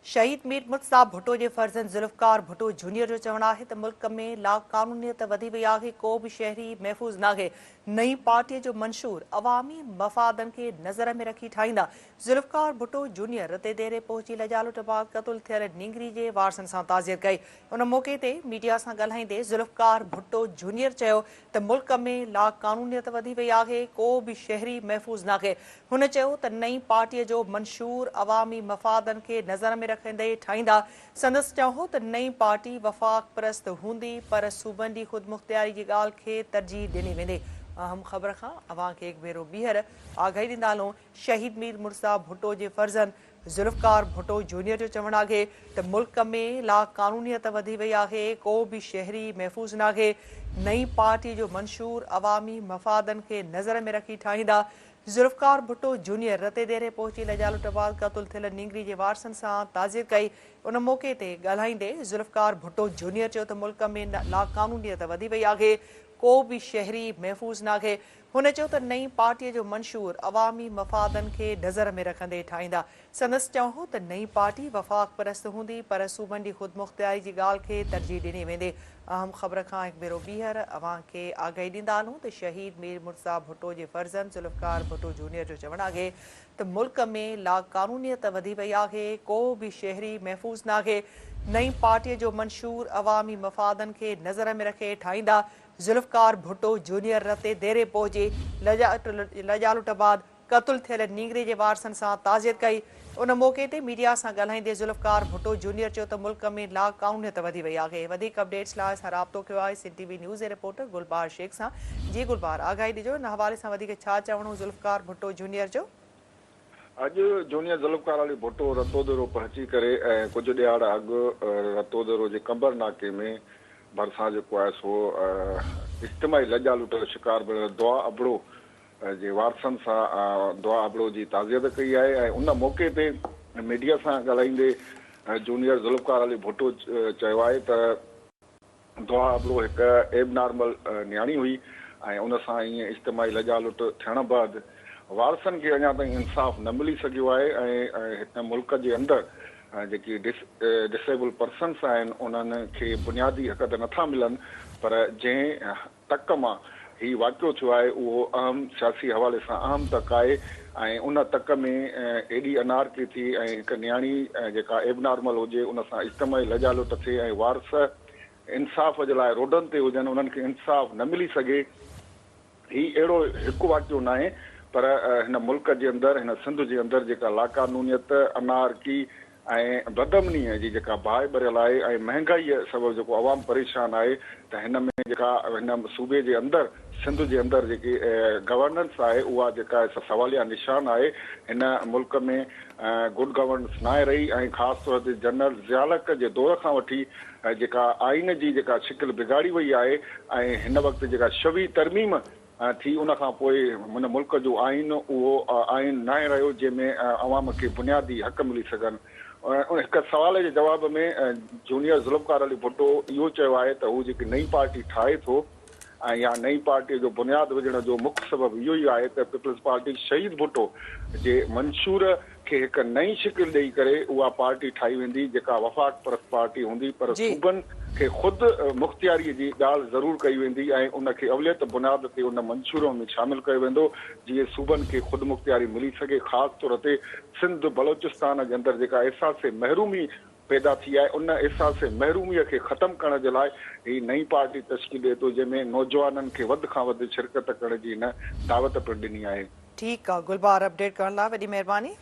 शहीद मीर मुर्तज़ा भुट्टो के फर्जंद ज़ुल्फ़कार भुट्टो जूनियर जो चवण है तो मुल्क में लाक़ानूनियत वधी वई आहे। को भी शहरी महफूज़ नाहे। नई पार्टी जो मंशूर अवामी मफ़ादन के नज़र में रखी ठाहींदा। ज़ुल्फ़कार भुट्टो जूनियर रते देरे पहुंची लजालो टबाल क़तल थियल नींगरी के वारसन सां ताज़ियत कई। उन मौके ते मीडिया सां ॻाल्हाईंदे ज़ुल्फ़कार भुट्टो जूनियर चयो त मुल्क में लाक़ानूनियत वधी वई आहे। को भी शहरी महफूज़ नाहे। हुन चयो त नई पार्टी जो मंशूर अवामी मफ़ादन के नज़र में रखंदे ठाहींदा। संदसि चयो त नई पार्टी वफ़ाक़ परस्त हूंदी पर सूबनि जी ख़ुदमुख़्तियारी जी ॻाल्हि खे तरजीह ॾिनी वेंदी। अहम ख़बर खां अवां खे हिकु भेरो ॿीहर आगाही ॾींदा हलूं। शहीद मीर मुर्तज़ा भुट्टो जे फर्ज़ंद ज़ुल्फ़कार भुट्टो जूनियर जो चवणु आहे त मुल्क में लाक़ानूनियत वधी वई आहे। को भी शहरी महफूज़ नाहे। नई पार्टी जो मंशूर अवामी मफ़ादन के नज़र में रखी ठाहींदा। ज़ुल्फ़कार भुट्टो जूनियर रते देरे पहुंची लजालो टबाल क़तल थियल नींगरी जे वारसनि सां ताज़ियत कई। उन मौके ते ॻाल्हाईंदे ज़ुल्फ़कार भुट्टो जूनियर चयो त मुल्क में लाक़ानूनियत वधी वई आहे। को भी शहरी महफूज़ नाहे। हुन चयो त नई पार्टी जो मंशूर अवामी मफ़ादन के नज़र में रखंदे ठाहींदा। संदसि चयो त नई पार्टी वफ़ाक़ परस्त हूंदी पर सूबनि जी ख़ुदमुख़्तियारी जी ॻाल्हि खे तरजीह ॾिनी वेंदी। अहम ख़बर खां हिकु भेरो ॿीहर अवां खे आगाही ॾींदा हलूं त शहीद मीर मुर्तज़ा भुट्टो जे फर्ज़ंद ज़ुल्फ़कार भुट्टो जूनियर जो चवणु आहे त मुल्क में लाक़ानूनियत वधी वई आहे। को भी शहरी महफूज़ नाहे। नई पार्टी जो मंशूर अवामी मफ़ादन के नज़र में रखे ठाहींदा। ज़ुल्फ़कार भुट्टो जूनियर रते देरे पहुची लजालो टबाद क़तल थियल नींगरे जे वारसनि सां ताज़ियत कई। उन मौके ते मीडिया सां ॻाल्हाईंदे ज़ुल्फ़कार भुट्टो जूनियर चयो त मुल्क में लाक़ानूनियत वधी वई आहे। वधीक अपडेट्स लाइ असां राब्तो कयो आहे सिंध टीवी न्यूज़ जे रिपोर्टर गुलबार शेख सां। जी गुलबार, आगाही ॾिजो हिन हवाले सां वधीक छा चवणो ज़ुल्फ़कार भुट्टो जूनियर जो? अॼु जूनियर ज़ुल्फ़कार अली भुट्टो रतोदरो पहुची करे ऐं कुझु ॾियार अॻु रतोदरो जे कंबर नाके में भरिसां जेको आहे सो इज्तिमाही लॼालूट जो शिकार बणियल दुआ अबड़ो जे वारसनि सां दुआ अबड़ो जी ताज़ियत कई आहे। ऐं उन मौके ते मीडिया सां ॻाल्हाईंदे जूनियर ज़ुल्फ़कार अली भुट्टो चयो आहे त दुआ अबड़ो हिकु एबनॉर्मल न्याणी हुई ऐं उन सां ईअं इज्तिमाही लॼालूट थियण बैदि वारसनि खे अञा ताईं इंसाफ़ न मिली सघियो आहे। ऐं हिन मुल्क जे अंदरि जेकी डिसेबल पर्सन्स आहिनि उन्हनि खे बुनियादी हक़ त नथा मिलनि पर जंहिं तक मां हीउ वाक़ियो थियो आहे उहो अहम सियासी हवाले सां अहम तक आहे। ऐं उन तक में एॾी अनारकी थी ऐं हिकु न्याणी जेका एबनॉर्मल हुजे उन सां इज्तिमाही लॼालूट थिए ऐं वारस इंसाफ़ जे लाइ रोडनि ते हुजनि उन्हनि खे इंसाफ़ न मिली सघे। हीउ अहिड़ो हिकु वाक़ियो न आहे पर हिन मुल्क जे अंदरि हिन सिंध जे अंदरि जेका लाक़ानूनियत अनारकी ऐं बदमनीअ जी जेका बाहि भरियल आहे ऐं महांगाईअ सबबु जेको अवाम परेशान आहे त हिन में जेका हिन सूबे जे अंदरि सिंध जे अंदरि जेकी गवर्नेंस आहे उहा जेका सवालिया निशान आहे। हिन मुल्क में गुड गवर्नेंस न आहे रही ऐं ख़ासि तौर ते जनरल ज़ियालक जे दौर खां वठी जेका आइन जी जेका शिकिल बिगाड़ी वई आहे ऐं हिन वक़्तु जेका शवी तरमीम थी उन खां पोइ हुन मुल्क जो आइन उहो आइन न आहे रहियो जंहिंमें अवाम खे बुनियादी हक़ मिली सघनि। हिकु सवाल जे जवाब में जूनियर ज़ुल्फ़कार अली भुट्टो इहो चयो आहे त हू जेकी नई पार्टी ठाहे थो ऐं या नई पार्टीअ जो बुनियादु विझण जो मुख्य सबबु इहो ई आहे त पीपल्स पार्टी शहीद भुट्टो जे मंशूर खे हिकु नई शिकिल ॾेई करे उहा पार्टी ठाही वेंदी जेका वफ़ाक़ परस्त पार्टी हूंदी पर सूबनि खे ख़ुदि मुख़्तियारीअ जी ॻाल्हि ज़रूरु कई वेंदी ऐं उनखे अवलियत बुनियाद ते उन मंशूर में शामिलु कयो वेंदो जीअं सूबनि खे ख़ुदि मुख़्तियारी मिली सघे। ख़ासि तौर ते सिंध बलोचिस्तान जे अंदरि जेका अहसास महरूमी पैदा थी आहे उन अहसास महरूमीअ खे ख़तमु करण जे लाइ हीअ नई पार्टी तश्कील ॾिए थो जंहिंमें नौजवाननि खे वधि खां वधि शिरकत करण जी हिन दावत पिणु ॾिनी आहे। ठीकु आहे गुलबार, अपडेट करण लाइ वॾी महिरबानी।